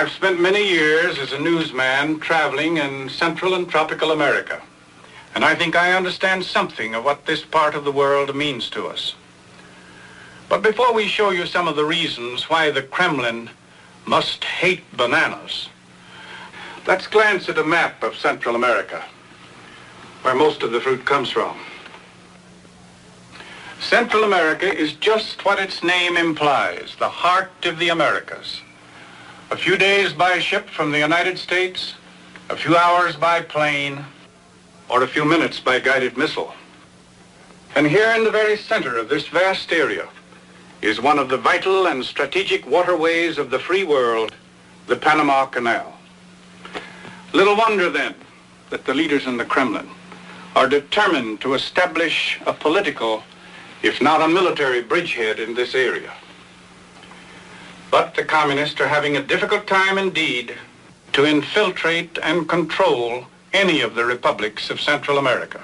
I've spent many years as a newsman traveling in Central and Tropical America, and I think I understand something of what this part of the world means to us. But before we show you some of the reasons why the Kremlin must hate bananas, let's glance at a map of Central America, where most of the fruit comes from. Central America is just what its name implies, the heart of the Americas. A few days by ship from the United States, a few hours by plane, or a few minutes by guided missile. And here in the very center of this vast area is one of the vital and strategic waterways of the free world, the Panama Canal. Little wonder then that the leaders in the Kremlin are determined to establish a political, if not a military bridgehead in this area. But the communists are having a difficult time indeed to infiltrate and control any of the republics of Central America.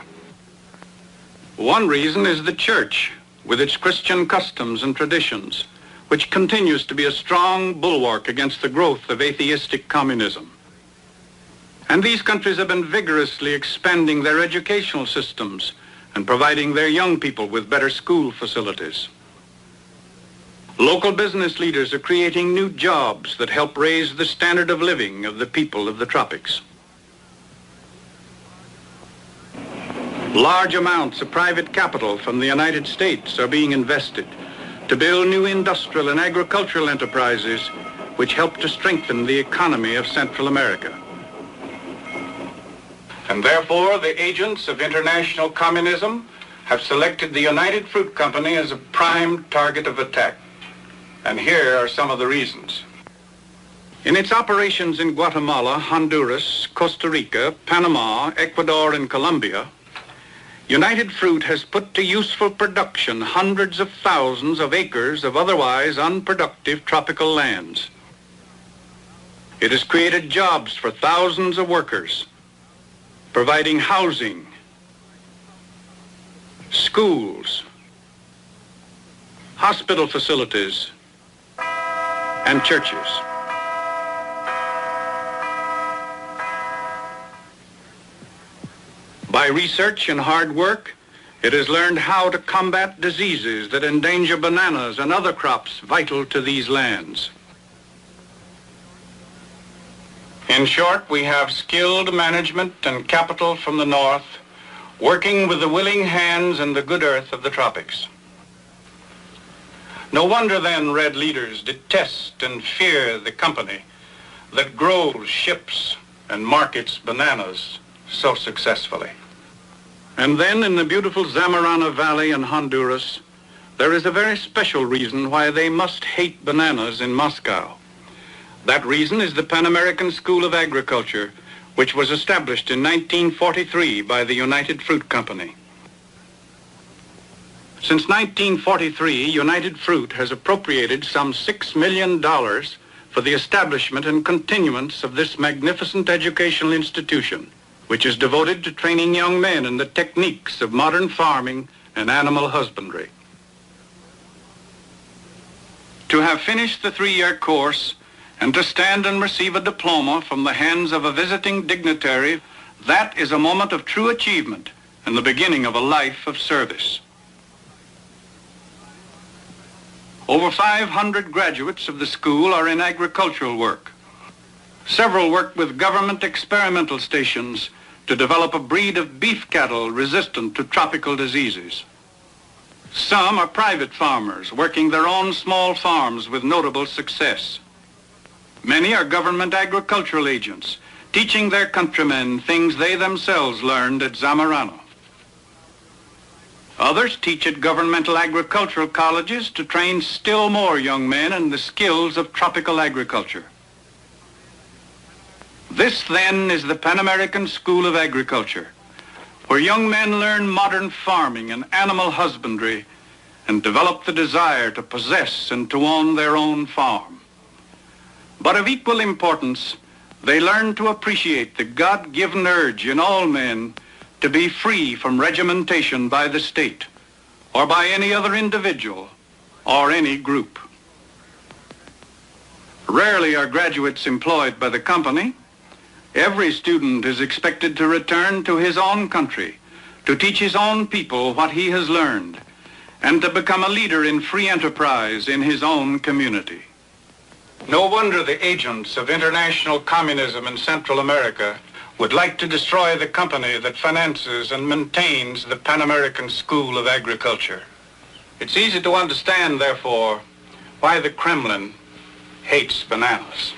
One reason is the church, with its Christian customs and traditions, which continues to be a strong bulwark against the growth of atheistic communism. And these countries have been vigorously expanding their educational systems and providing their young people with better school facilities. Local business leaders are creating new jobs that help raise the standard of living of the people of the tropics. Large amounts of private capital from the United States are being invested to build new industrial and agricultural enterprises which help to strengthen the economy of Central America. And therefore, the agents of international communism have selected the United Fruit Company as a prime target of attack. And here are some of the reasons. In its operations in Guatemala, Honduras, Costa Rica, Panama, Ecuador, and Colombia, United Fruit has put to useful production hundreds of thousands of acres of otherwise unproductive tropical lands. It has created jobs for thousands of workers, providing housing, schools, hospital facilities, and churches. By research and hard work, it has learned how to combat diseases that endanger bananas and other crops vital to these lands. In short, we have skilled management and capital from the north, working with the willing hands and the good earth of the tropics. No wonder then red leaders detest and fear the company that grows, ships, and markets bananas so successfully. And then in the beautiful Zamorano Valley in Honduras, there is a very special reason why they must hate bananas in Moscow. That reason is the Pan American School of Agriculture, which was established in 1943 by the United Fruit Company. Since 1943, United Fruit has appropriated some $6 million for the establishment and continuance of this magnificent educational institution, which is devoted to training young men in the techniques of modern farming and animal husbandry. To have finished the 3-year course and to stand and receive a diploma from the hands of a visiting dignitary, that is a moment of true achievement and the beginning of a life of service. Over 500 graduates of the school are in agricultural work. Several work with government experimental stations to develop a breed of beef cattle resistant to tropical diseases. Some are private farmers working their own small farms with notable success. Many are government agricultural agents, teaching their countrymen things they themselves learned at Zamorano. Others teach at governmental agricultural colleges to train still more young men in the skills of tropical agriculture. This, then, is the Pan American School of Agriculture, where young men learn modern farming and animal husbandry and develop the desire to possess and to own their own farm. But of equal importance, they learn to appreciate the God-given urge in all men to be free from regimentation by the state or by any other individual or any group. Rarely are graduates employed by the company. Every student is expected to return to his own country, to teach his own people what he has learned, and to become a leader in free enterprise in his own community. No wonder the agents of international communism in Central America would like to destroy the company that finances and maintains the Pan American School of Agriculture. It's easy to understand, therefore, why the Kremlin hates bananas.